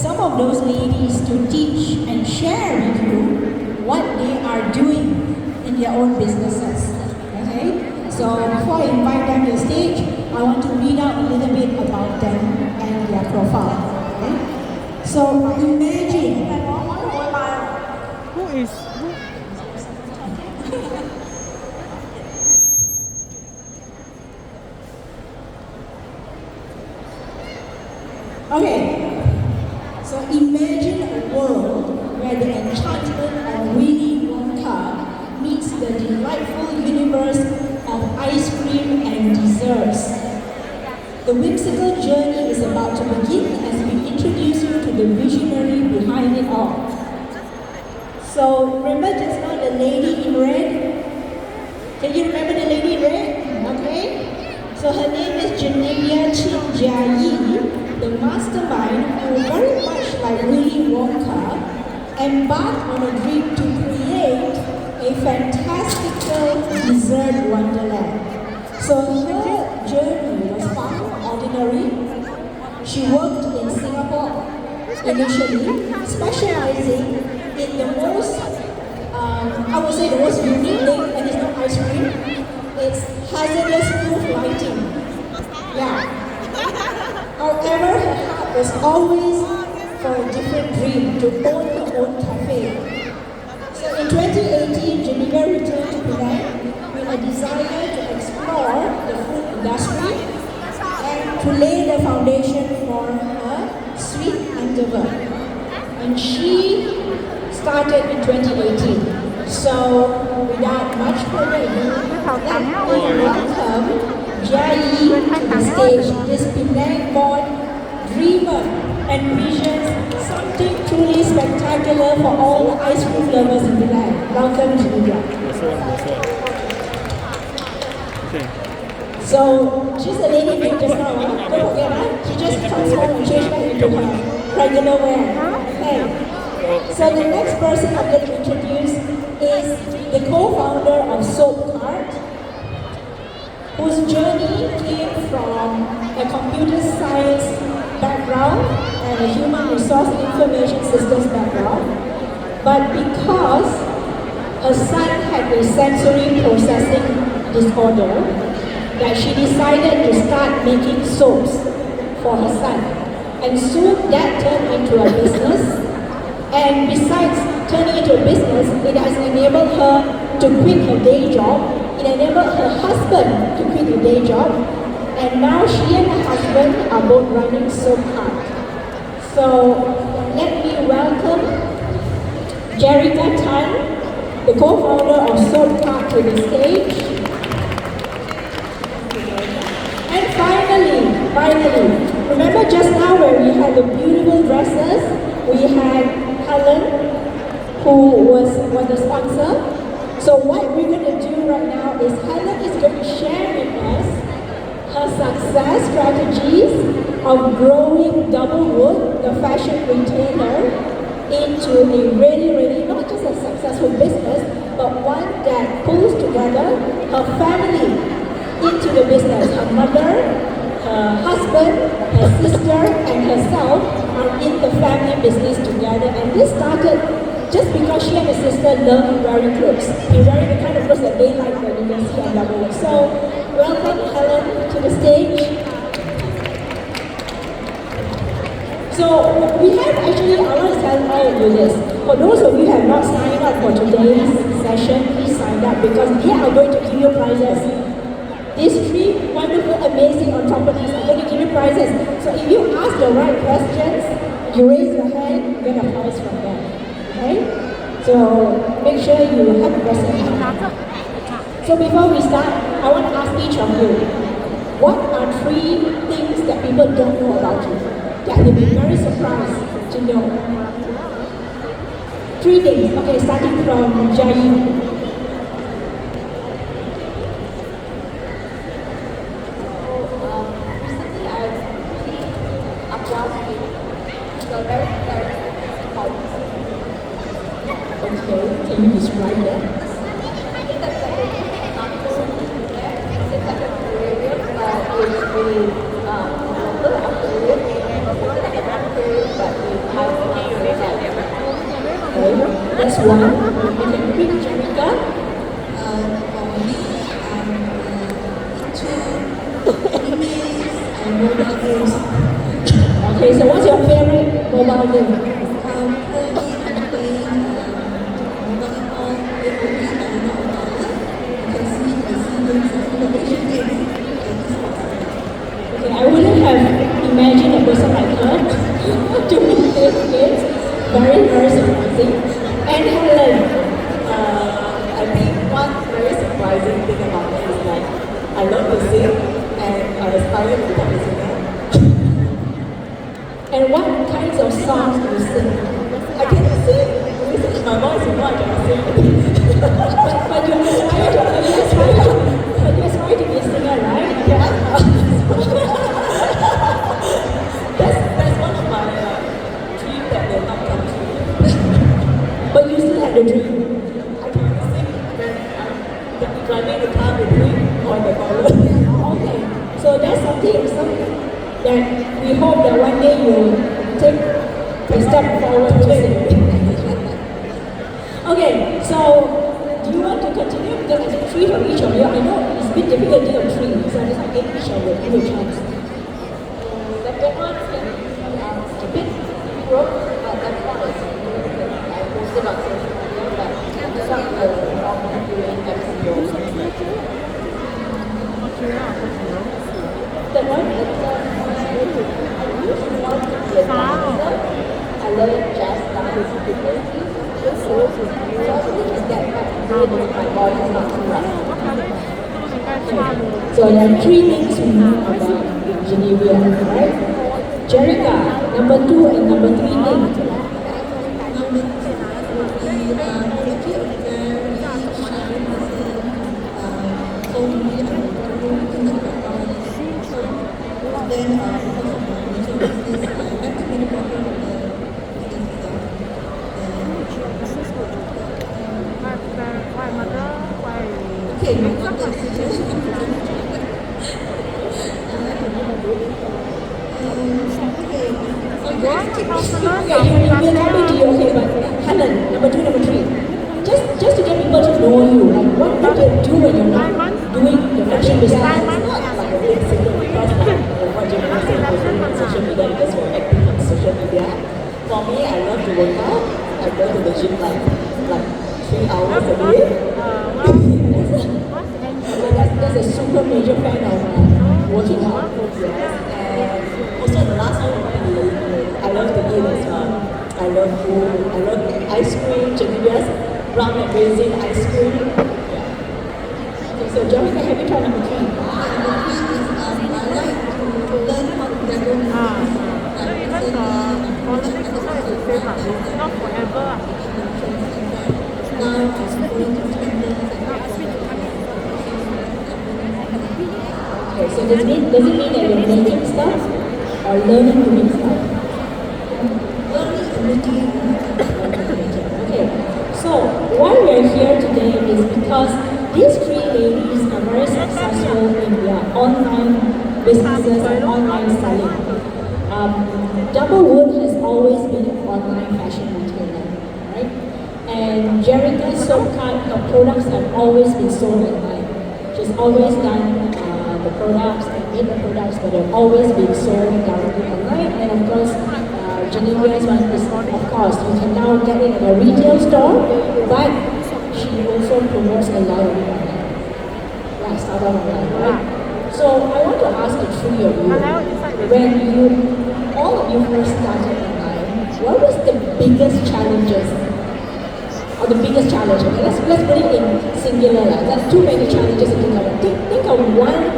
some of those ladies to teach and share with you what they are doing in their own businesses. Okay? So before I invite them to the stage, I want to read out a little bit about them and their profile. Okay? So imagine. Who is? Okay, so imagine a world where the enchantment of Willy Wonka meets the delightful universe of ice cream and desserts. The whimsical journey is about to begin as we introduce you to the visionary behind it all. So remember just now the lady in red? Can you remember the lady in red? Okay. So her name is Genevia Chin Jia Yi, the mastermind who, very much like Willy Wonka, embarked on a dream to create a fantastical dessert wonderland. So her journey was far from ordinary. She worked in Singapore initially, specializing in the most, I would say the most unique thing, and it's not ice cream, it's hazardous proof lighting. Yeah. However, her heart was always for a different dream, to own her own cafe. So in 2018, Geneva returned to Penang with a desire to explore the food industry and to lay the foundation for her sweet endeavor. And she started in 2018. So without much further ado, let me welcome Jia Yi to the stage. This Penang-born dreamer envisions something truly spectacular for all the ice cream lovers in Penang. Welcome, Genevia. Okay. So she's the lady named just now. Don't forget, huh? She just transformed and changed back into her regular wear. Okay. So the next person I'm going to introduce is the co-founder of Soap Cart, whose journey came from a computer science background and a human resource information systems background. But because her son had a sensory processing disorder, that she decided to start making soaps for her son. And soon that turned into a business. And besides turning into a business, it has enabled her to quit her day job. It enabled her husband to quit her day job. And now she and her husband are both running Soap Cart. So let me welcome Jerrica Tan, the co-founder of Soap Cart, to the stage. And finally, remember just now where we had the beautiful dresses? We had Helen, who was the sponsor. So what we're going to do right now is Helen is going to share with us her success strategies of growing Doublewoot, the fashion retailer, into a really, not just a successful business, but one that pulls together her family into the business. Her mother, her husband, her sister, and herself are in the family business together. And this started just because she and her sister love wearing clothes. They're wearing the kind of clothes that they like that you can see on Doublewoot. So, welcome Helen to the stage. So, we have actually, I want to tell all of you this. For those of you who have not signed up for today's session, please sign up because they are going to give you prizes. These three wonderful, amazing entrepreneurs are going to give you prizes. So if you ask the right questions, you raise your hand, you get a prize from them. Okay? So make sure you have a present. So before we start, I want to ask each of you, what are three things that people don't know about you that they'll be very surprised to know? Three things. Okay, starting from Jia Yi. Okay, can you describe that? But That's one. You can repeat, Jerrica. For me, I'm into animes and mobile games. Okay, so what's your favorite mobile game? Currently, I'm playing mobile phone. It will be $99. You can see the seasons of innovation games and esports. Okay, I wouldn't have imagined a person like her doing this games. Very, very surprising. And Helen, I think one very surprising thing about me is like I love to sing and I aspire to become a singer. and what kinds of songs do you sing? I cannot sing. Listen, my voice is not gonna sing. But you aspire to be a singer, right? Yeah. That's one of my dreams that will not come true. But you still have the dream. I can sing when I'm driving the car with me on the toilet. Okay, so that's something that we hope that one day you'll take a step forward to sing. Okay, so do you want to continue? Because I said three from each of you. I know it's a bit difficult to do a three, so I just gave each of you a chance. Second one, keep it broke, but that's not a single thing. I posted on social media, but some of the problem doing MCO. The one, I used to want to be a dancer. I learned jazz dance frequently. So I think it's that maybe my body is not too right. so there are three things we know about Genevia, right? Jerrica, number 2 and number 3 things. Number 2 would be quality of very shiny person. So we are doing things like then because of my major business, I have to be the problem with the Guinness Stout. Okay, my daughter is here. She can present the chocolate. Okay, so you have to keep Okay, we're coming to you, okay, but Helen, number 2, number 3. Just to get people to know you, like what do you do when you're not doing the fashion business? It's not like a big secret because like what you can say on social media because we're active on social media. For me, I love to work out. I go to the gym like 3 hours a day. So that's a super major fan of working out. Yes, and also the last one would be I love to eat as well. I love food. I love ice cream, Genevia's Rum Raisin ice cream. Okay, so Jerrica, have you tried number 3? Number 3 is I like to learn how to decorate. Not forever. Now I'm going to candles and Okay, so does it mean that you're making stuff or learning to make stuff? learning and making. Okay, so why we're here today is because these 3 ladies are very successful in their online businesses and online selling. Doublewoot has always been an online fashion retailer, right? And Jerrica's soap card, her products have always been sold online. She's always done the products and made the products, but they've always been sold directly online. And of course, Genevia's one is, of course, you can now get it at a retail store, but she also promotes a lot of it online. Yeah, start online, right? So I want to ask the 3 of you, when all of you first started online, what was the biggest challenges? Or the biggest challenge? Okay, let's put it in singular. That's too many challenges to think of. Think of one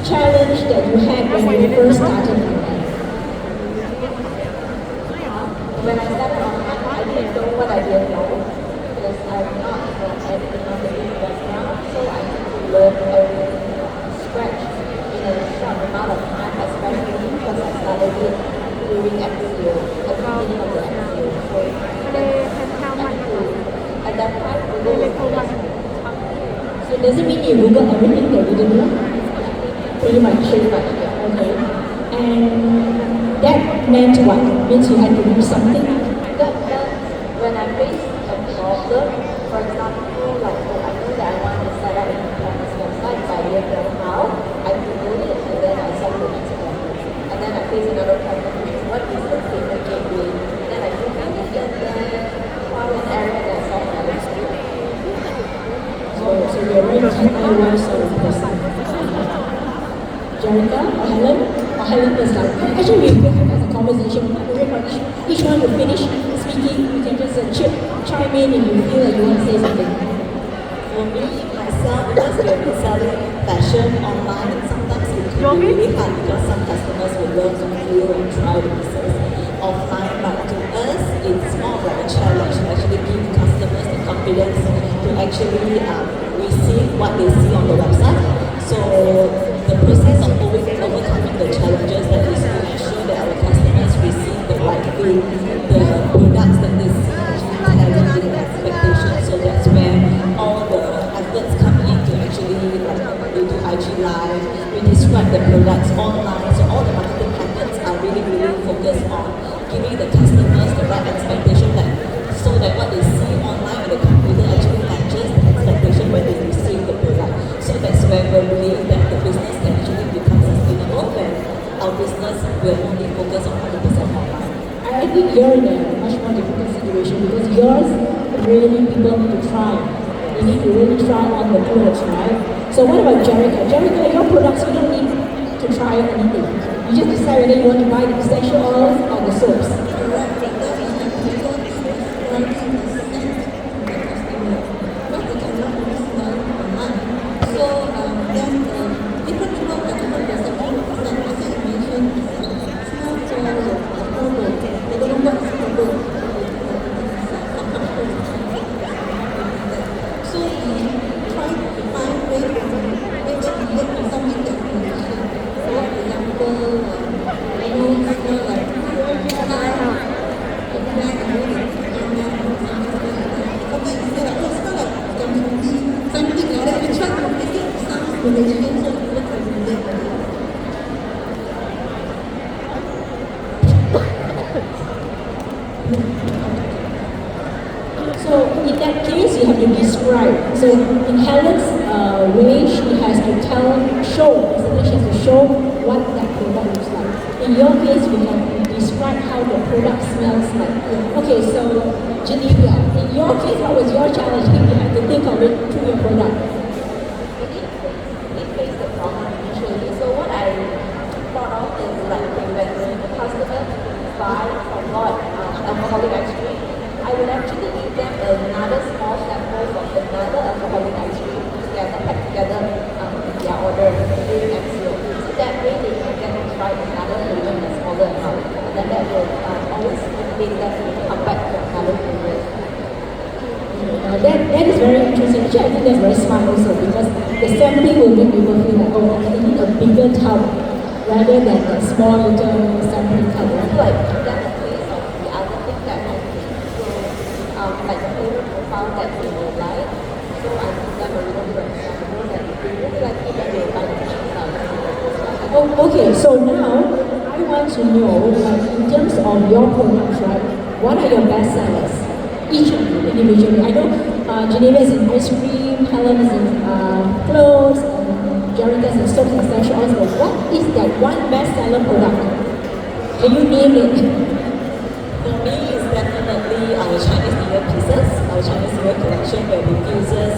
challenge that you had when you first started online. When I started online, I didn't know what I didn't know because I'm not from anything on the internet now, so I need to learn everything from scratch in a short amount of time, especially because I started it during MCO, at the beginning of the MCO. So at that time, Google was So does it mean you Google everything that you didn't know? Pretty much. yeah. Okay. And that meant what? Means you had to do something? That when I faced an DIY sort of person? Jerrica or Helen? Or Helen is like, actually we can have a conversation. We're not waiting for each one to finish speaking. You can just chime in if you feel like you want to say something. For me, myself, because we have been selling fashion online, and sometimes it can be really hard because some customers will love to feel and try the pieces offline. But to us, it's more like a challenge to actually give customers the confidence to actually receive what they see on the website. So the process of overcoming the challenges that is to ensure that our customers receive the right fit, the products that they see actually tallying with their expectations. So that's where all the efforts come in to actually we do IG Live, we describe the products online. So all the marketing efforts are really focused on giving the customers the right expectation so that what they see online with the computer actually matches the expectation when they receive the product. So that's where we believe that the business can actually become sustainable when our business will only focus on 100% online. I think you're in a much more difficult situation because yours really people need to try. You need to really try on the clothes, right? So what about Jerrica? Jerrica, your products you don't need to try anything. You just decide whether you want to buy the essential oils or the soaps. Correct, because we have people describing the scent to the customer, but they cannot really smell online. So then different people have different perception of scent. As you mentioned, smell so herbal. They don't know what is herbal. So we try to find ways to make it relate to something that's delicious. For example, smell like So in that case, you have to describe. So in Helen's way, she has to show. Basically, she has to show what that product looks like. In your case, you have to describe how the product smells like. Okay, so Genevia, in your case, what was your challenge? You have to think of it through your product. We face the problem initially. So what I thought of is like when the customer buy or bought alcoholic ice cream, I would actually give them another small sample from another alcoholic ice cream together, packed together with their order during MCO. So that way they can get to try another even a smaller amount. And then that will always motivate them to come back to another period. That is very interesting. Actually, I think that's very smart also because the sampling will make people feel like, oh, I need a bigger tub rather than a small little sampling tub. Like that's the case of the other thing that I think. So like the flavor profile that they will like. So I give them a little bit of sample that if they really like it, then they will buy the cheese out. Oh, okay, so now I want to know, like in terms of your products, right? What are your best sellers? Each of you individually. I know Genevia is in ice cream, Helen is in clothes, Jerrica is in soaps and essential oils. But what is that one bestseller product? Can you name it? for me, it's definitely our Chinese New Year pieces, our Chinese New Year collection where we fuses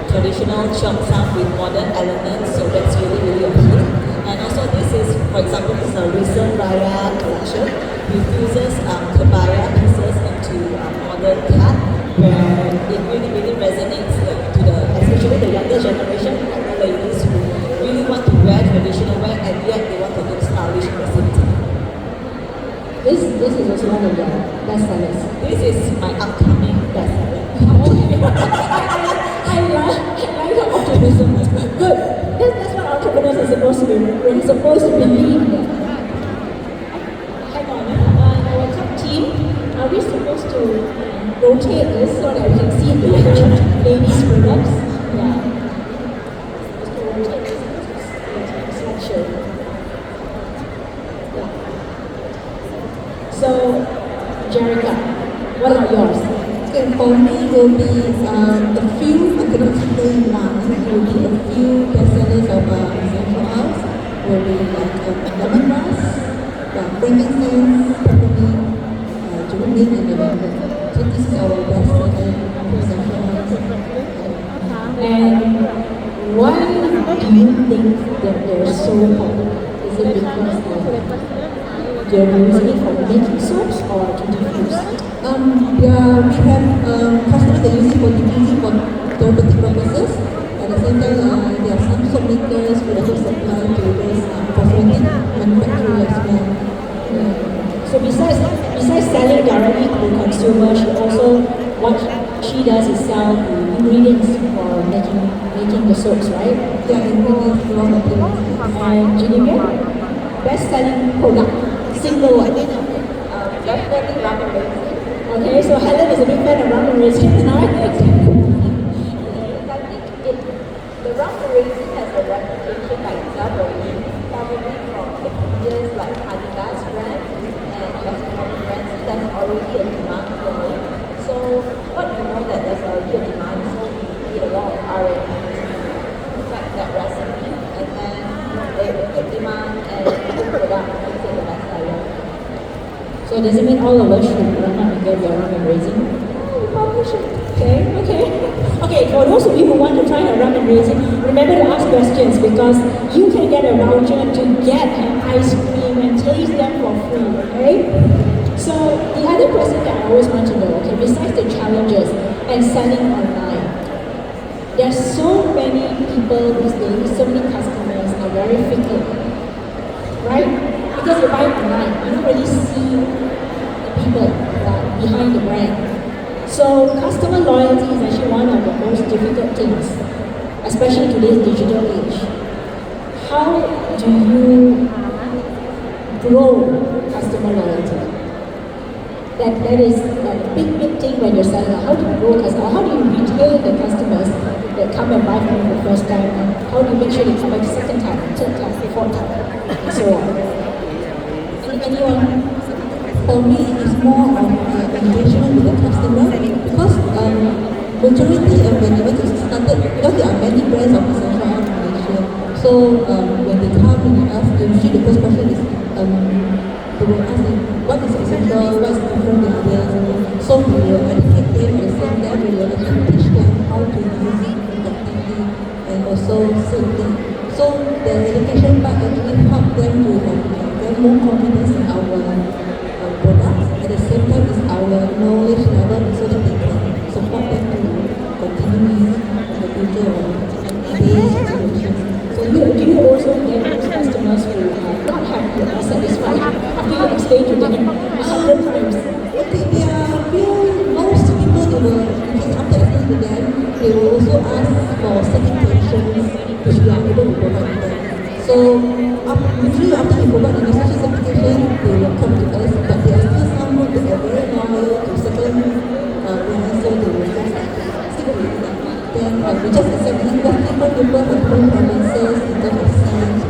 traditional chop sound with modern elements, so that's really appealing. And also this is, for example, this is a recent Raya collection. We fuses kebaya pieces into modern cut, where it really resonates to especially the younger generation, younger ladies who really want to wear traditional wear and yet they want to look stylish at the same time. This is also one of your best sellers. This is my upcoming bestseller. I like your optimism. Good. That's what entrepreneurs are supposed to be. We're supposed to believe that. Hang on, our top team, are we supposed to rotate this so that we can see the ladies' products? Yeah. Supposed to rotate this slideshow. Yeah. So, Jerrica, what about yours? Okay, for me will be a few, I cannot say one, will be a few bestsellers of essential oils, will be like lemongrass, frankincense, peppermint, geranium and lavender. So this is our bestseller of essential oils. And Why do you think that they're so popular? Is it because they're using it for making soaps or to diffuse? Yeah, we have customers that use it for diffusing for therapeutic purposes. At the same time, there are some soap makers who also supply to those cosmetic manufacturers as well. So besides selling directly to consumers, what she does is sell the ingredients for making the soaps, right? Yeah, ingredients, raw materials. And Genevia, best-selling product, single one. Definitely Rum Raisin. Okay, so Helen is a big fan of Rum Raisin, right? I think the Rum Raisin has a reputation by itself already, probably from the previous like Adidas brand and cosmetic brands. There's already a demand for it. So what we know that there's already a demand, so we did a lot of R&D to perfect that recipe, and then there's a good demand and good product makes it the best seller. So does it mean all of us should run out and get their Rum Raisin? We probably should. Okay, for those of you who want to try a Rum Raisin, remember to ask questions because you can get a voucher to get an ice cream and taste them for free, okay? So the other question that I always want to know, okay, besides the challenges and selling online, there's so many people these days, so many customers are very fickle, right? Because you buy online, you don't really see the people behind the brand. So customer loyalty is actually one of the most difficult things, especially in today's digital age. How do you grow customer loyalty? That is a big thing when you're selling. How do you grow customers? How do you retain the customers that come and buy from you the first time? And how do you make sure they come back the second time, third time, fourth time, and so on? Anyone? For me, it's more of engagement with the customer because majority of when it started, because there are many brands of essential oil in Malaysia. So when they come and they ask, usually the first question is they will ask them, what is essential, what's different than others. So we will educate them and send them, we will actually teach them how to use it effectively and also safely. So the education part actually help them to have more confidence in our products. At the same time, it's our knowledge level so that they can support them to continue in the future and today's situations. So do you also get those customers who are not happy or satisfied after you explain to them 100 times? Okay, there are most people they will, because after explaining to them, they will also ask for certifications which we are able to provide them. So usually after we provide the necessary certification, they will come to us, but there are still some who are very loyal to certain brands, so they will just stick with them. Then we just accept it because different people have different preferences in terms of scent,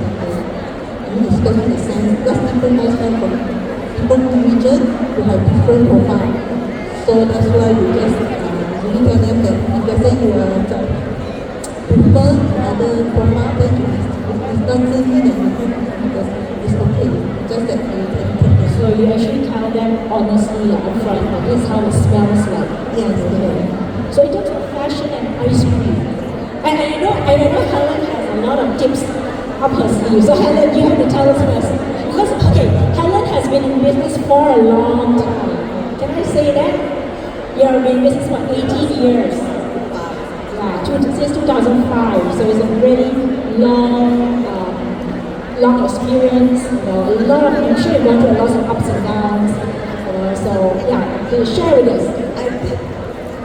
especially the scent, because different lifestyle from different region who have different profile. So that's why we just really tell them that if let's say you prefer other profile, then it doesn't mean that you have it's okay. Just that you can take them. So you actually tell them honestly upfront that this is how it smells like. Yes, So in terms of fashion and ice cream, and I know Helen has a lot of tips up her sleeve. So Helen, you have to tell us first. Because Helen has been in business for a long time. Can I say that? You've been in business for 18 years. Yeah, since 2005. So it's a really long experience. I'm sure you've gone through a lot of ups and downs. So yeah, please share with us. I think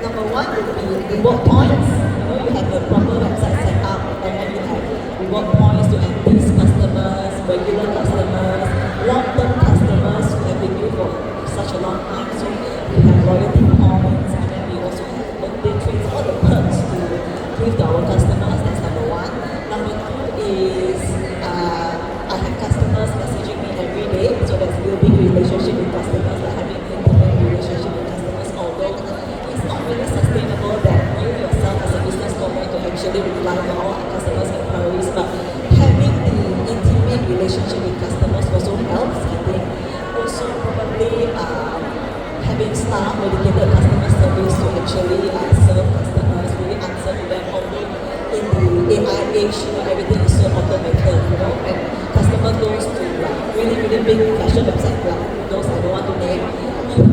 number one would be reward points. You have a proper website set up, and then you have reward points to enlist customers, regular customers, long-term customers who have been with you for such a long time. So we have loyalty points, and then we also have birthday treats, all the perks to give to our customers. That's number one. Number two is I have customers messaging me every day, so there's building relationship with customers, like having intimate relationship with customers. Although it's not really sustainable that you yourself as a business owner to actually reply to all our customers' inquiries, but having the intimate relationship with customers also helps. I think also probably having staff dedicated customer service to actually serve customers, really answer to them. Although in the AI age, everything is so automated, and customer goes to really, really big fashion websites like those I don't want to name. You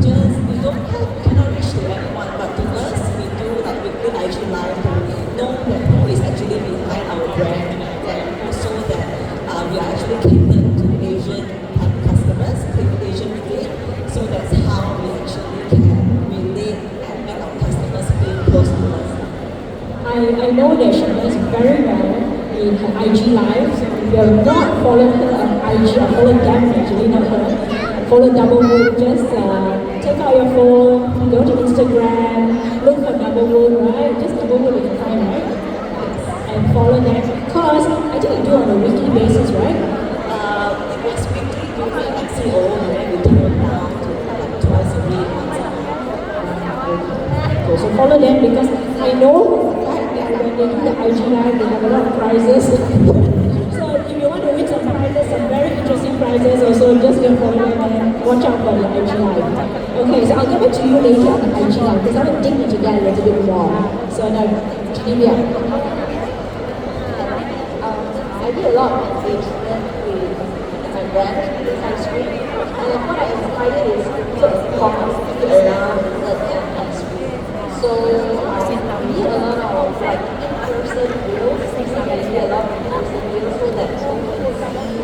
cannot reach to everyone, but to us, we do weekly IG live to know that who is actually behind our brand, and also that we are actually catered to Asian customers, Asian trade. So that's how we actually can relate and make our customers feel close to us. I know that she does very well in her IG live. So if you have not followed her on IG, or followed them actually, not her, follow Doublewoot, just take out your phone, go to Instagram, look for Doublewoot, right? Just Doublewoot you can find, right? And follow them. Because I think you do on a weekly basis, right? It was weekly during XCO, and then we turned it down to twice a week. So follow them because I know for a fact that when they do the IG live, they have a lot of prizes. So if you want to win some prizes, some very interesting prizes, also just go follow them and watch out for the IG live. Okay, so I'll get back to you later on the IG live because I want to dig into that a little bit more. So now, Genevia. I did a lot of engagement with my brand, with ice cream. And what I decided is to put a community around the ice cream. So we did a lot of in-person deals. We did a lot of in-person deals so that people can see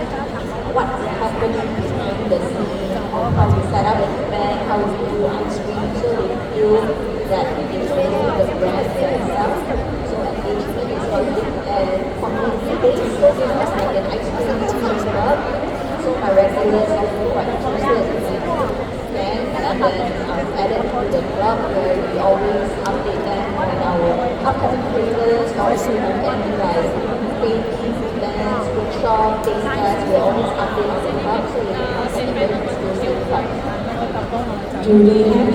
what's happening behind the scenes of how we set up an event, how we do ice cream, so they feel that they know the brand themselves. So engagement is one thing, and community-based, so it's like an ice cream club. So my regulars are quite interested in it. And then added to the club where we always update them on our upcoming flavors, also any painting events, workshop, taste tests, we always update on the club so they can have a very exclusive club. Do they have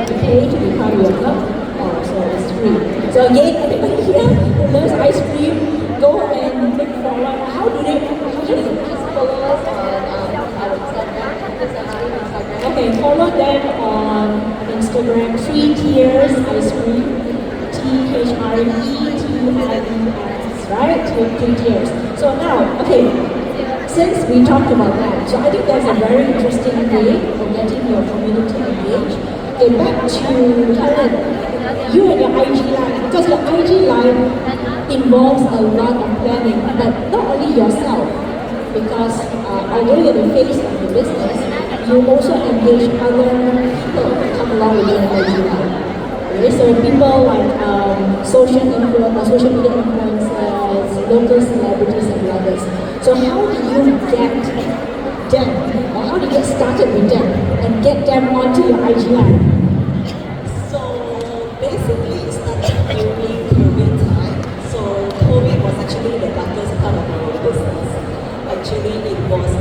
to pay to be part of your club? Oh, so it's free. So again, everybody here who loves ice cream, go and look for one. How do they Just follow us on our Instagram, Okay, follow them on Instagram, 3 Tiers Ice Cream, THRETIERS, right? 3 Tiers. So now, okay, since we talked about that, so I think that's a very interesting way of getting your community engaged. Okay, back to Helen, you and your IG Live, because your IG Live involves a lot of planning, but not only yourself, because although you're the face of the business, you also engage other people to come along with your IG live. Okay, so people like social media influencers, local celebrities and others. So how do you get them, or how do you get started with them and get them onto your IG live? So basically it started during COVID time. So COVID was actually the darkest part of our business. Actually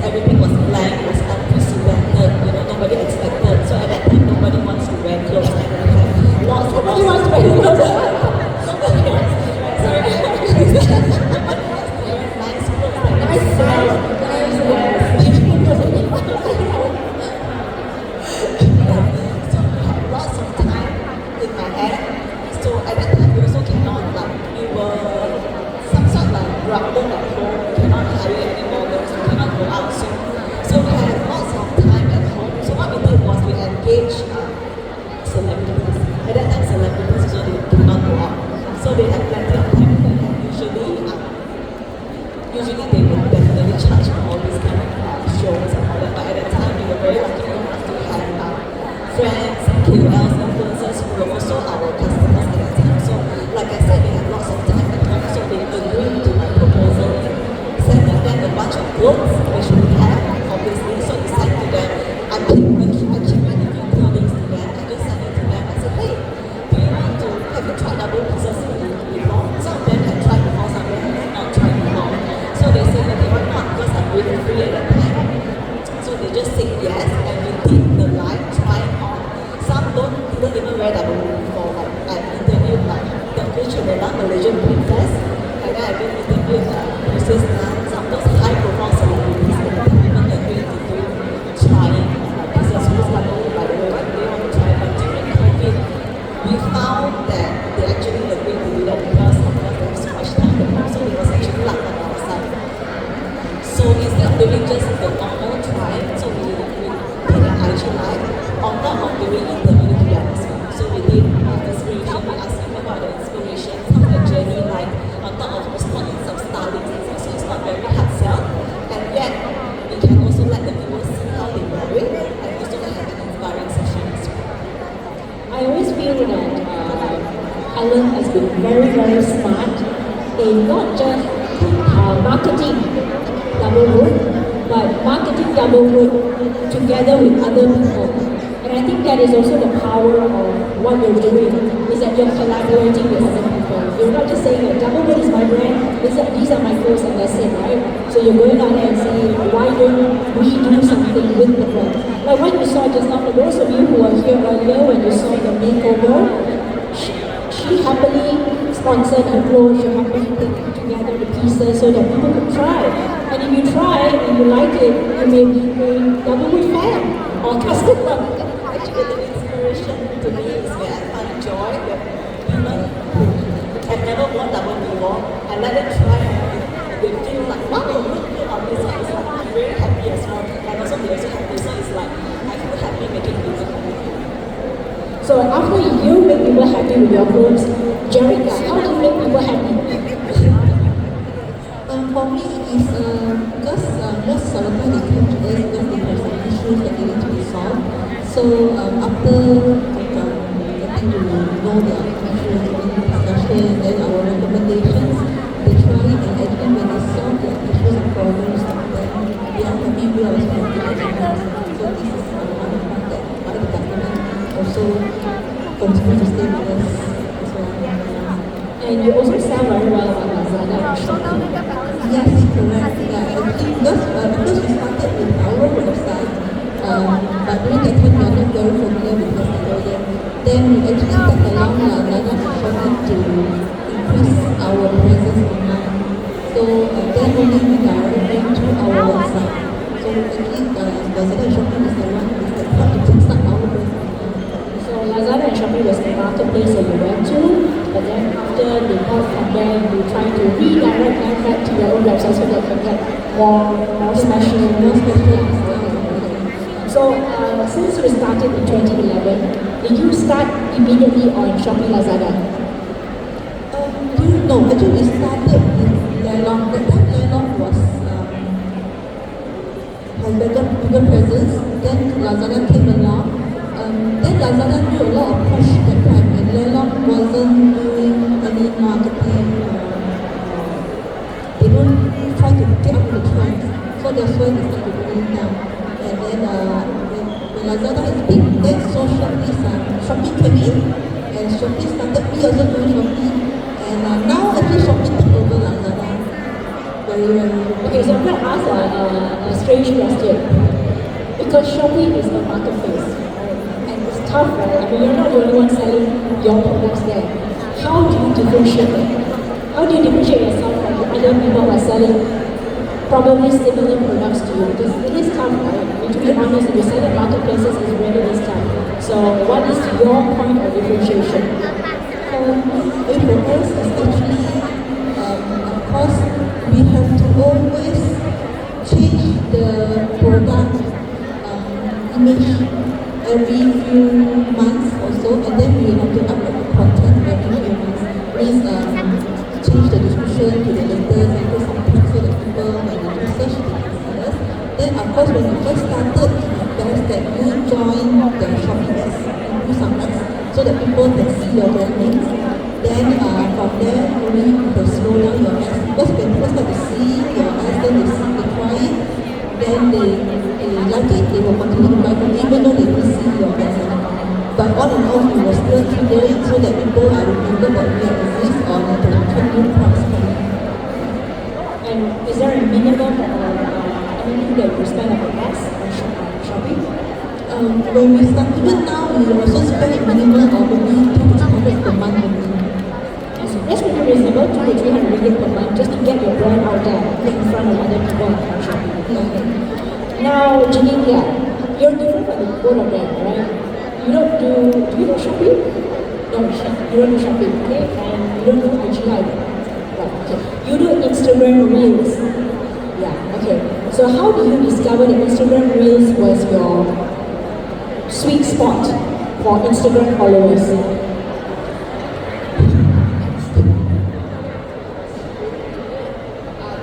everything was blank, it was unprecedented, nobody expected. So at that time nobody wants to wear clothes, and we have lots of Nobody wants to wear clothes. Nobody wants to wear nice clothes, nice style. So we had lots of time in my head. So at that time we also cannot we were some sort grounded at home, we cannot hire any models, we cannot go out. So we had lots of time at home. So what we did was we engaged celebrities. At that time celebrities so they cannot go out. So they had plenty of time. Usually they would definitely charge for all these kind of shows and all that. But at that time we were very lucky enough to have friends, KOLs, influencers who were also our customers at that time. So like I said, they had lots of time at home, so they agreed to my proposal, sending them a bunch of clothes, which we have, obviously. So we sent to them. I keep writing clothing to them. I just sent it to them. I said, hey, have you tried double pieces before? Some of them had tried before, some of them had not tried before. So they said, okay, why not? Because I'm really free at that time. So they just said yes, and we did the live trying on. Some didn't even wear double before. I interviewed the Krista, Malaysian princess, and then I did interview Princess Tan, some of those high-profile celebrities that even agreed to do trying pieces. Who's double, by the way, what they want to try. But during COVID, we found that they actually agreed to do that because of course there's so much life on top of doing interview together as well. So we did inspiration, we asked him about the inspiration, how the journey like on top of responding some studies. So it's not very hard sell, and yet we can also let the people see how they wear it, and also have an inspiring session as well. I always feel that Helen has been very, very smart in not just marketing Doublewoot, but marketing Doublewoot together with other people. And I think that is also the power of what you're doing, is that you're collaborating with other people. You're not just saying that Doublewoot is my brand, these are my clothes and that's it, right? So you're going out there and saying, why don't we do something with the brand? Like what you saw just now, for those of you who were here earlier when you saw the makeover, she happily sponsored her clothes, she happily put together the pieces so that people could try. And if you try and you like it, you may be a Doublewoot fan or customer. Actually, the inspiration to me is where I find joy that women who have never worn double before, I let them try and they feel like, wow, you look good on this one. It's like, I'm very happy as well. And also they also happy, so it's like, I feel happy making music. So after you make people happy with your clothes, Jerrica, how do you make people happy? For me, it's because most of the time they come to us because they have some issues that they need to be solved. So after getting to know their issues, discussion, then our recommendations, they try it, and actually when they solve their issues and problems, then they are happy with us. So this is one of the things that one of the customers also continue to stay with us as well. And you also sell very well on Lazada and Shopee. Yes, correct. Yeah, actually, because we started with our website, but during that time we are not very familiar with California. Then we actually start along Lazada and Shopee to increase our presence online. So then only we direct them to our website. So actually, Lazada and Shopee is the one that helped to kickstart our presence. So Lazada and Shopee was the marketplace that you went to, but then after they bought from there, you try to redirect them back to your own website so that you get more special. So since we started in 2011, did you start immediately on Shopee Lazada? No, actually we started with Leilong. That time Leilong was has bigger presence. Then Lazada came along. Then Lazada do a lot of push that time, and Leilong wasn't doing any marketing. They don't try to get up with the trends, so that's why they started doing now. And then when Lazada is big, then Shopee came in, and Shopee started. We also doing Shopee, and now actually Shopee took over Lazada. Very. Okay, so I'm going to ask a strange question. Because Shopee is the marketplace, and it's tough, right? I mean, you're not the only one selling your products there. How do you differentiate it? How do you differentiate yourself from the other people who are selling probably similar products to you? Because it is tough, right? I mean, to be honest, if you sell at marketplaces, it really is tough. So what is your point of differentiation? For us, it's actually, of course, we have to always change the product image every few months or so, and then we have to upload the content every few months. Please change the description to the latest and put some text so that people, when they do search, they can see us. Then, of course, when we first started, it's best that you join the Shopee ads and do some ads so that people can see your brand names. Then from there, only you can slow down your ads, because when people start to see your ads, then they try it, then they like it, they will continue to buy from you, even though they don't see your ads anymore. But all in all, we will still keep doing it so that people are remember that we have exist or to return new products from you. And is there a minimum or anything that you spend on ads on Shopee? When we start, even now, we also spend a minimum of maybe 200 to 300 per month only. That's pretty reasonable, 200 to 300 ringgit per month, just to get your brand out there in front of other people on Shopee. Yeah. Now, Genevia, you're different from the both of them, right? Do you know Shopee? No, you don't do Shopee, okay? And you don't do IG Live. Right, okay. You do Instagram Reels. Yeah, okay. So how do you discover that Instagram Reels was your sweet spot for Instagram followers?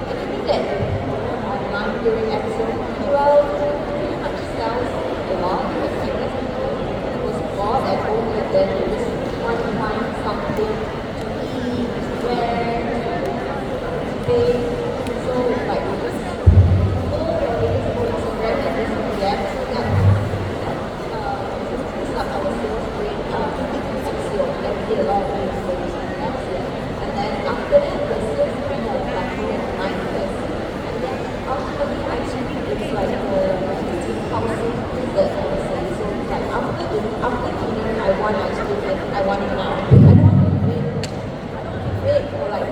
Anything that online during episode 12 pretty much sells a lot because I guess people was bored at home and then they just want to find something to eat, to wear, to bake. So like we just go or we just go Instagram and just react to that. It's not our sales rate SEO. And we did a lot of research on SEO. And then after that the sales kind of like like this. And then ultimately ice cream is like a impulsive dessert, I would say. So like after dinner I want ice cream and I want it now. I don't want to wait or like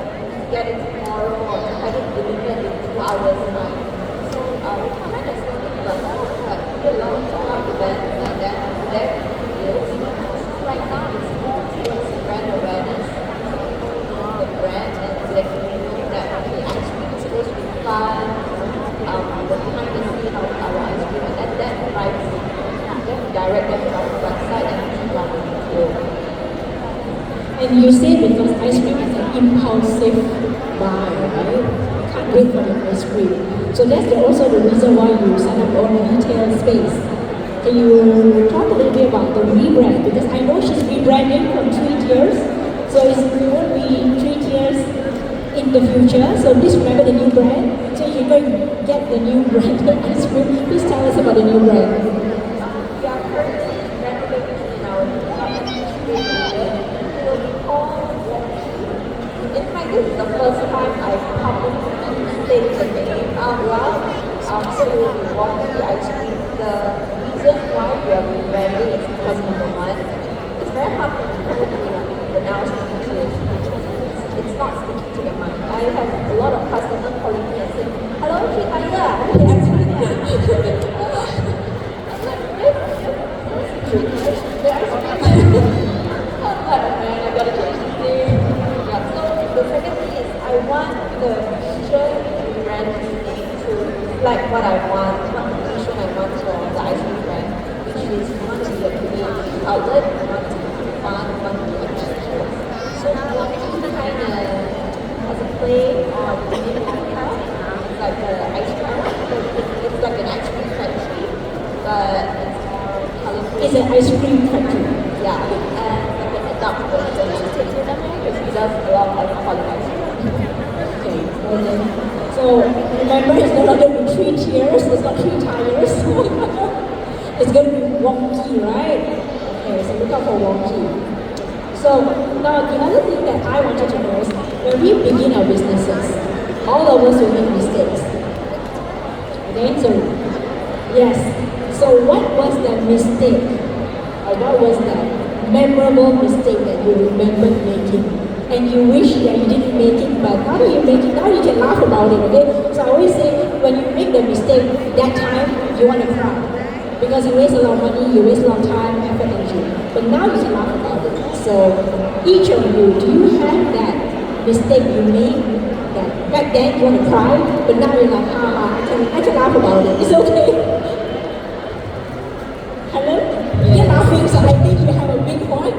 get it tomorrow or have it delivered in 2 hours time. So we kind of something like that. We allow some events like that. That is right now it's more towards brand awareness. The brand and let me know that okay, ice cream is supposed to be fun. The behind the scene of our ice cream and that drives them direct them to our website and to our video. And you say because ice cream is an impulsive buy, right? You can't wait for the ice cream. So that's also the reason why you set up your own retail space. Can you talk a little bit about the rebrand? Because I know she's rebranding from 3 tiers. So it won't be 3 tiers in the future. So please remember the new brand. So you're going to get the new brand of ice cream. Please tell us about the new brand. We are currently renovating in our in fact, this is the first time I publicly state the name out loud. So it will be Wonky Ice Cream. The reason why we are rebranding is because number one, it's very hard for people to pronounce English. It's not sticking to the mind. I have a lot of customers calling me and saying, "Hello, Chitaya." Okay, actually, I gotta change the name. Yeah, so the second thing is I want the future brand name to like what I want, what vision I want for the ice cream brand, which is we want to be a community outlet, we want to be fun, we want to be adventurous. So Wonky kind of has a play on the name of the house. It's like the ice cream. It's like an ice cream factory, but it's more colorful. It's an ice cream factory. Yeah, and like an adult version. She takes it because she does a lot of alcoholic ice cream. Okay. So remember, it's no longer be 3 tiers. It's not 3 tires. It's going to be wonky, right? Okay. So look out for wonky. So now the other thing that I wanted to know is when we begin our businesses, all of us will make mistakes. Okay. So yes. So what was that mistake? Or what was that memorable mistake that you remembered making? And you wish that you didn't make it, but now that you make it, now you can laugh about it, okay? So I always say, when you make the mistake, that time, you want to cry. Because you waste a lot of money, you waste a lot of time, effort, energy. But now you can laugh about it. So each of you, do you have that mistake you made that back then you want to cry, but now you're like, I can laugh about it. It's okay. Helen, you're laughing, so I think you have a big one.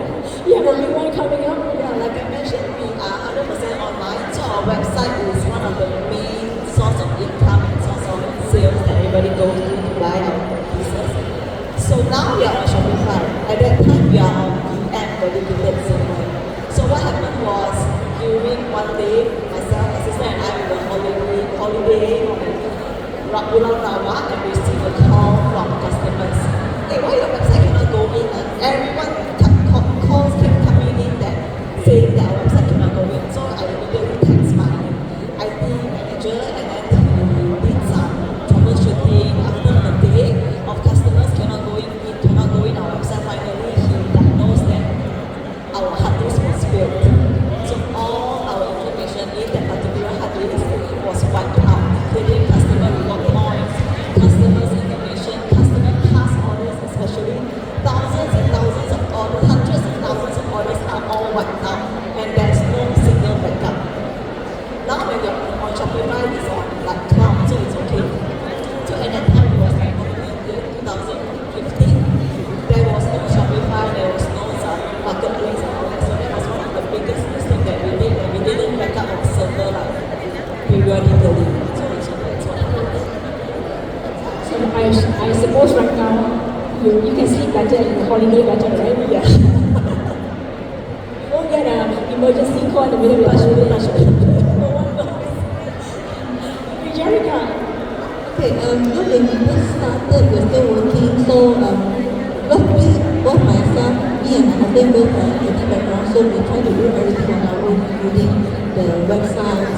You have a big one coming up. Yeah, like I mentioned, we are 100% online, so our website is one of the main source of income and source of sales that everybody goes to buy our business. So now we are on Shopify. At that time, we are on DM dedicated server. So what happened was, during one day, myself, my sister and I, we were holiday in Pulau Rawa and received a call from customers. Hey, why your website cannot go in? Everyone calls kept coming in that saying that our website cannot go in. So I immediately text my IT manager and then he did some troubleshooting. After a day of customers cannot go in our website, finally he diagnosed that our hard disk was filled. So all our information in that particular hard disk was wiped out, including customer reward points, customers' information, customer past orders, especially better and the holiday better, right? Yeah. Won't get an emergency call in the middle of the holiday. Okay, Jerrica. Okay, when we first started, we were still working, so because both myself, me and my husband both have IT background, so we try to do everything on our own, including the websites,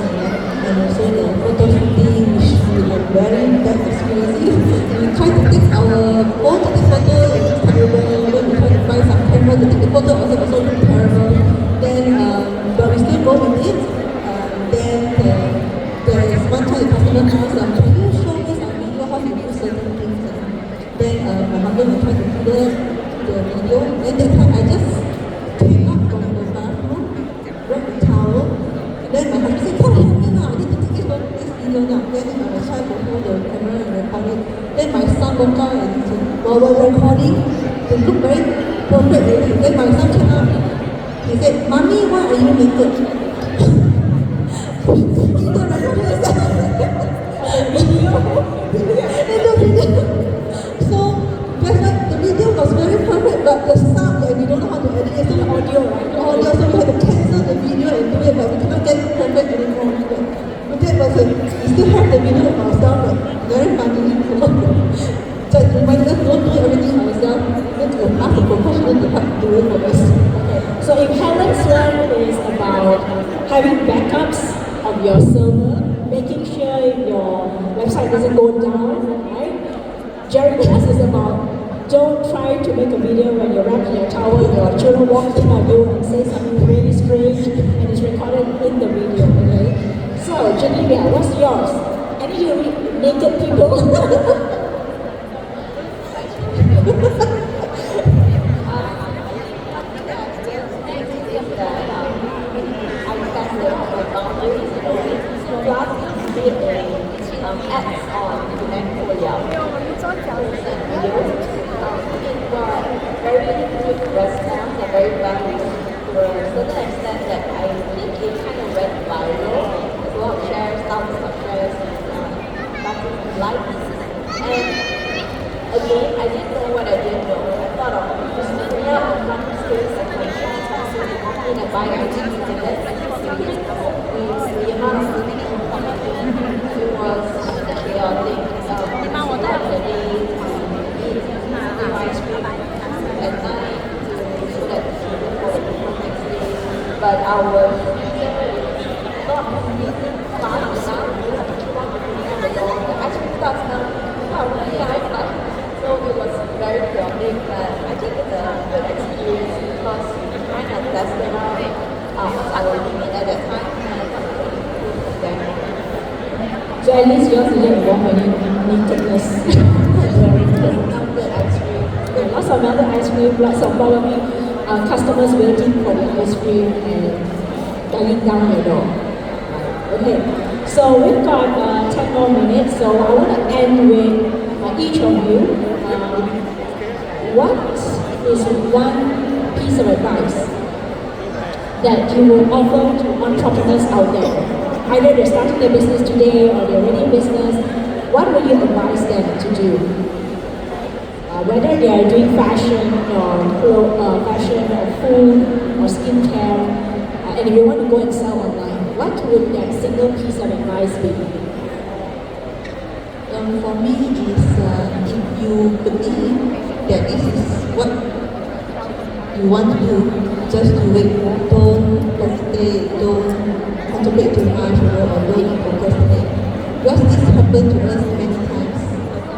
and also the photo shooting, which we have very bad experiences. We try to take our phone to take photo, it looks terrible. Then we try to find some camera to take the photo, also look terrible. Then, but we still go with it. Then there is one time the customer asked, can you show me some video how you do certain things? Then my husband will try to do the video. Then that time I just came up from the bathroom, grabbed the towel. Then my husband said, come help me now, I need to take this video now. Then I was trying to hold the camera and record it. Then my son woke up and while we're recording, it looked very perfect already. Then my son came out, he said, Mommy, why are you naked? So that's why the video was very perfect, but the sound that we don't know how to edit it, so the audio, right? The audio, so we had to cancel the video and do it, but we cannot get it perfect anymore. But that was we still have the video of ourselves, but very funny. So it reminds us don't do everything ourselves, let's ask a professional to help do it for us. Okay. So if Helen's one is about having backups of your server, making sure your website doesn't go down, right? Jerrica's is about don't try to make a video when you're wrapped in your towel, your children walk in on you and say something really strange and it's recorded in the video, okay? So, Genevia, what's yours? Any naked people? Ads on Genevia videos. It got very good response and very valuable to a certain extent that I think it kind of went viral. There's a lot of shares, thousands of shares, and lots of likes. And again, I didn't know what I didn't know. I thought of just figuring out one skill situation in a biotic using that. The amount of it was chaotic. The day to ice cream at night so that for the next day. But our not really fast enough. We have to keep on moving the door. The ice cream starts now. Really nice stuff. So it was very chaotic, but I think it's a good experience because we kind of tested out our limit at that time. So at least yours didn't involve any nakedness. Lots of other ice cream, lots of probably customers waiting for the ice cream and banging down your door. Okay, so we've got 10 more minutes, so I want to end with each of you. What is one piece of advice that you would offer to entrepreneurs out there? Either they're starting their business today or they're already in business, what would you advise them to do? Whether they are doing fashion or fashion or food or skincare, and if you want to go and sell online, what would that single piece of advice be? For me, is if you believe that this is what you want to do, just do it. Don't hesitate, don't contemplate too much, or don't procrastinate. Because this happened to us many times.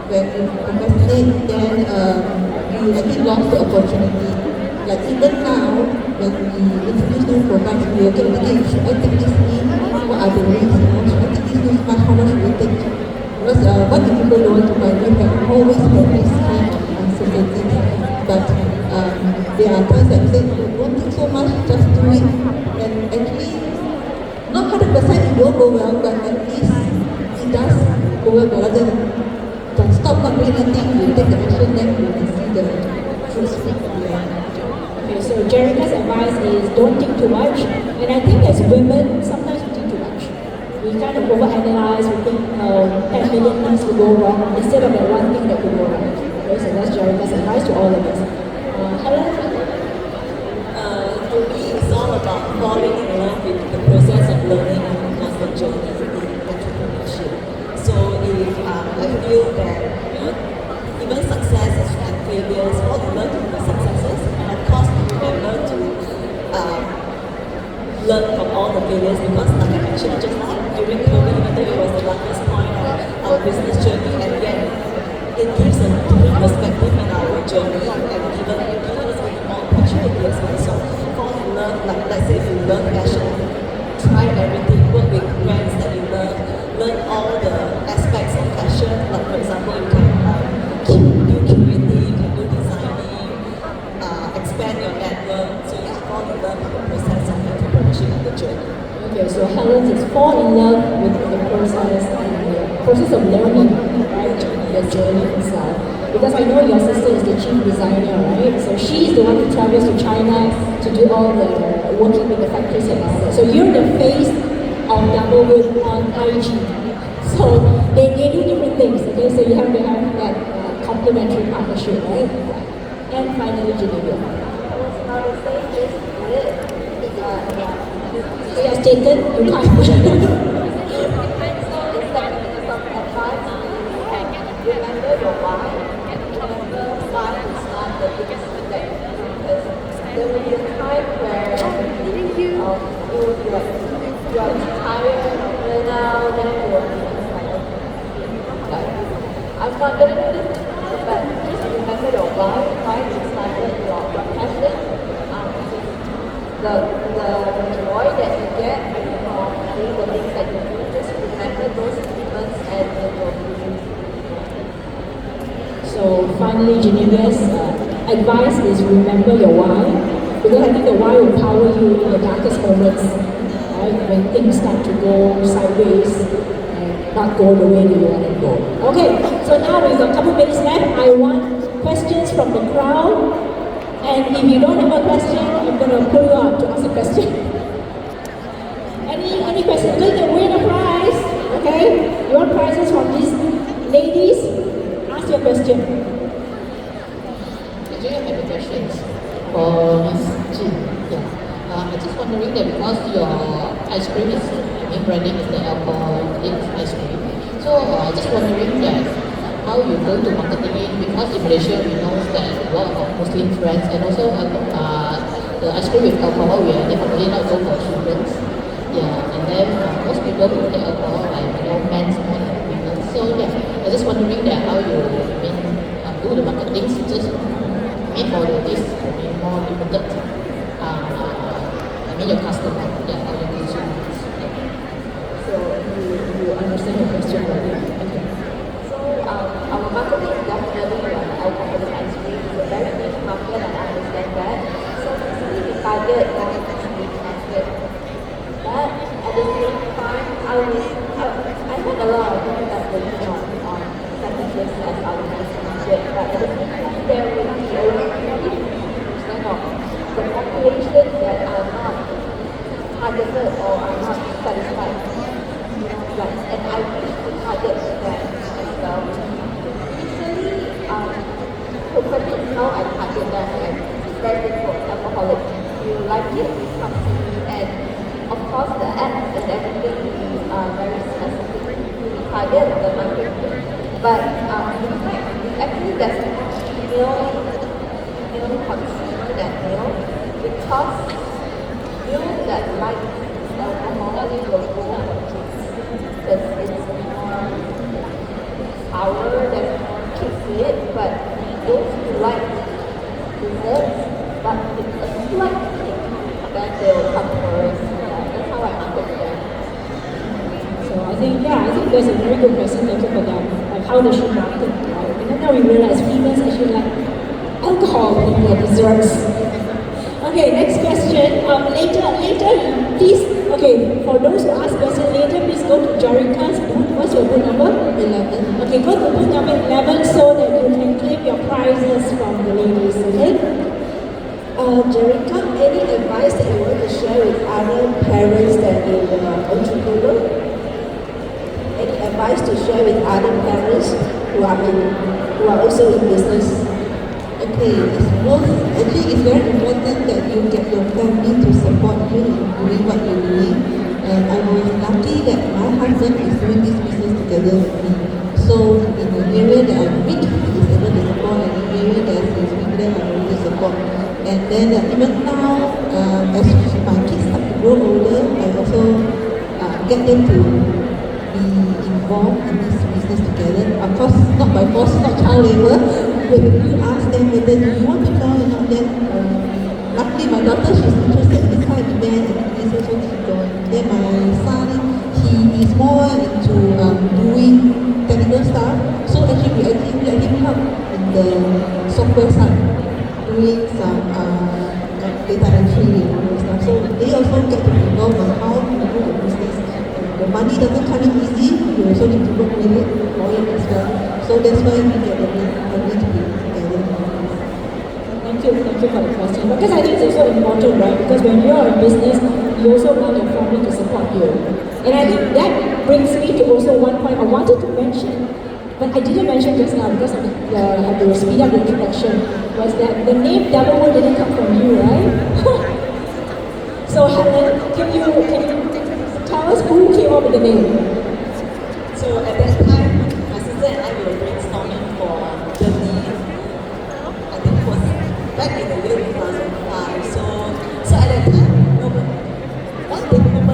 When you procrastinate, then you actually lost the opportunity. Like even now, when we introduce new products, we will get thinking, should I take this in? What are the risks? Should I take this new much? How much should I take? Because what if people don't want to buy? We have always had this kind of uncertainty. But there are times that we say, don't think so much, just do it. And actually, not 100% it will go well, but at least it does go well rather than stop not doing anything, you take the action, then you can see the fruits speak for you. Okay, so Jerrica's advice is don't think too much, and I think as women, sometimes we think too much. We kind of overanalyze, we think 10 million things will go wrong instead of that one thing that could go right. Okay, so that's Jerrica's advice to all of us. failures because, like I mentioned just now, during COVID, even though it was the darkest point of our business journey, and yet it gives a different perspective in our journey and even gives us more opportunity as well. So fall in love, like let's say if you love fashion, try everything, work with brands that you love, learn all the aspects of fashion. Like for example, you can do curating, you can do designing, expand your network. So yeah, fall in love with the process of entrepreneurship and the journey. Okay, so Helen is fall in love with the process of learning, right? The journey itself. Because I know your sister is the chief designer, right? So she's the one who travels to China to do all the working with the factories and all that. So you're the face of Doublewoot on IG. So they do different things, okay? So you have to have that complementary partnership, right? And finally, Genevia. So you have stated you can't. Remember your why. Remember why it's not the biggest thing that you do, because there will be a time where you will be like, you are tired, and now then you will be like, I'm not going to do this, but just remember your why you started your passion, the joy that you get from doing the things that you do. Just remember those moments and it will be. So finally, Genevia's advice is remember your why, because I think the why will power you in the darkest moments, right? When things start to go sideways and not go the way that you want to go. Okay, so now we've got a couple minutes left. I want questions from the crowd, and if you don't have a question, I'm going to pull you up to ask a question. Any questions? You can win a prize, okay? You want prizes from these ladies? Ask your question. I do have a question for Ms. Jin. Yeah. I'm just wondering that because your ice cream is, branding is the alcoholic ice cream. So just wondering that how you go to marketing it, because in Malaysia we know that a lot of Muslim friends and also the ice cream with alcohol we are definitely not go for children. Yeah, and then most people who take alcohol like men's more than women. So yeah, I'm just wondering that how you do the marketing just for this more limited your customer, yeah, how you consumers. So you understand the question already. Okay. So our marketing is definitely on alcoholic ice cream. It's a very niche market, and I understand that. So basically we target the market. But at the same time, I had a lot of things that were on packages as our niche market. But at the same time, there will be only 50% of the population that are not targeted or are not satisfied. And I wish to target that as well. Initially, companies now I target them and it's very difficult, alcoholic. You like it, you come to me, and of course the ads and everything is very specific to target the market. But in fact, actually there's female consumer that because that like alcohol will go because it's more sour, there's more kick to it, but those who like desserts, but it's a slight kick, then they'll come for us. That's how I market them. So I think there's a very good presentation for them, like how they should market, right? And then now we realize females actually like alcohol in their desserts. Okay, next question. Later, please. Okay, for those who ask questions later, please go to Jerrica's booth. What's your booth number? 11. Okay, go to booth number 11 so that you can claim your prizes from the ladies. Okay. Jerrica, any advice that you want to share with other parents that in entrepreneur? Any advice to share with other parents who are also in business? Okay, I think it's very important that you get your family to support you in doing what you're doing. And I was lucky that my husband is doing this business together with me. So in the area that I'm weak, he's able to support, and in the area that he's weak, then I'm able to support. And then even now, as my kids start to grow grow older, I also get them to be involved in this business together. Of course, not by force, not child labor. When you ask them whether do you want to join or not, then luckily my daughter, she's interested in this kind of event and this also she joined. Then my son, he is more into doing technical stuff. So actually we actually help in the software side, doing some data entry and all those stuff. So they also get to be involved in how to do the business. The money doesn't come in easy, you also need to work with it for it as well. So that's why we get the money to be together. Thank you for the question. Because I think it's also important, right? Because when you're in business, you also want your family to support you. And I think that brings me to also one point I wanted to mention, but I didn't mention just now because I had to speed up the introduction, was that the name Doublewoot didn't come from you, right? So Helen, can you tell us who came up with the name? So at that time, my sister and I were brainstorming for the name. I think it was back in the year 2005. So at that time, one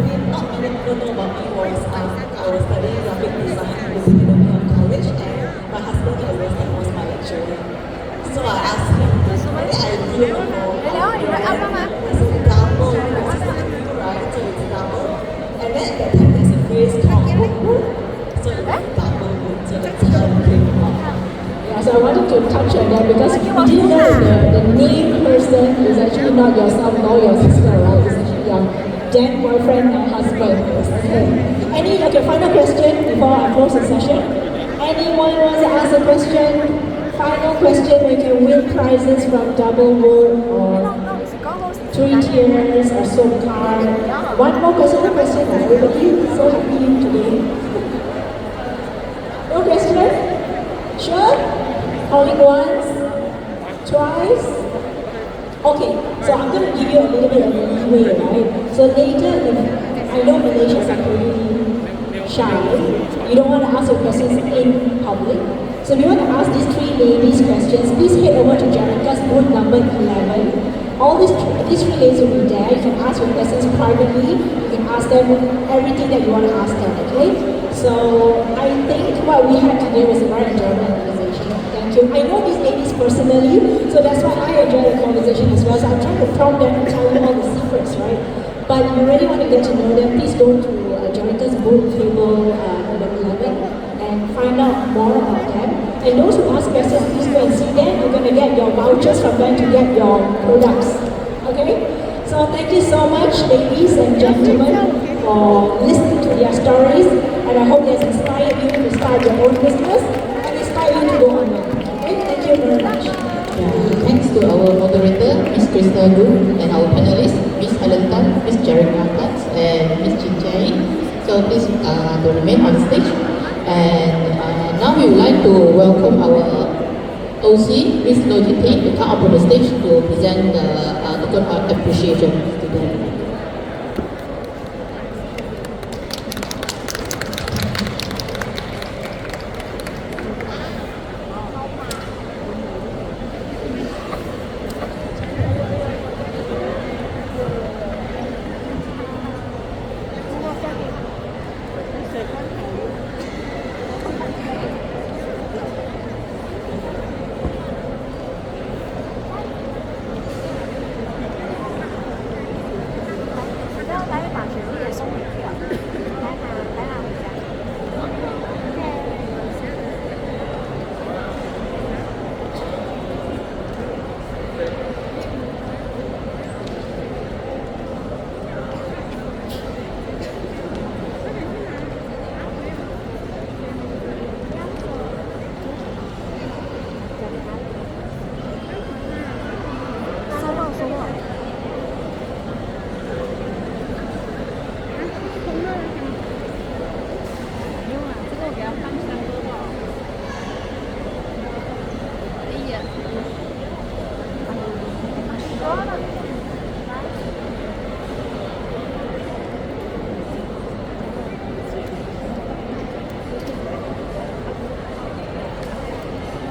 thing not many people know about me was I was studying graphic design in the Genevia College, and my husband at the time was my lecturer. So I asked him, what the idea for was a double, right? So it's double. And then at that time there's a phrase called wood. So it's Doublewoot. So that's how it came about. Yeah, so I wanted to touch on that because we didn't know the name person is actually not yourself nor your sister, right? It's actually your then boyfriend and husband. Okay, final question before I close the session. Anyone wants to ask a question? Final question, we can win prizes from Doublewoot or 3 tiers or soap card. One more question, everybody so happy today. No question? Sure? Only once? Twice? Okay, so I'm going to give you a little bit of a leeway, right? So later, I know Malaysians are pretty shy. You don't want to ask your questions in public. So if you want to ask these 3 ladies questions, please head over to Jerrica's booth number 11. All these 3 ladies will be there. You can ask your questions privately. You can ask them everything that you want to ask them, okay? So I think what we had today was a very enjoyable conversation. Thank you. I know these ladies personally, so that's why I enjoy the conversation as well. So I'm trying to prompt them and tell you all the secrets, right? But if you really want to get to know them, please go to Jerrica's booth table number 11 and find out more about them. And those who ask questions, please go and see them. You're going to get your vouchers from them to get your products. Okay? So thank you so much, ladies and gentlemen, for listening to their stories. And I hope it has inspired you to start your own business and inspired you to go online. Okay? Thank you very much. Thanks to our moderator, Miss Krista Goon, and our panelists, Miss Helen Tan, Miss Jerrica Tan, and Miss Chin Jia Yi. So please to remain on stage. And now we would like to welcome our OC, Miss Lojiti, to come up on the stage to present the token of appreciation to them.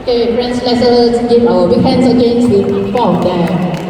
Okay, friends, let's give our big hands against the 4 of them.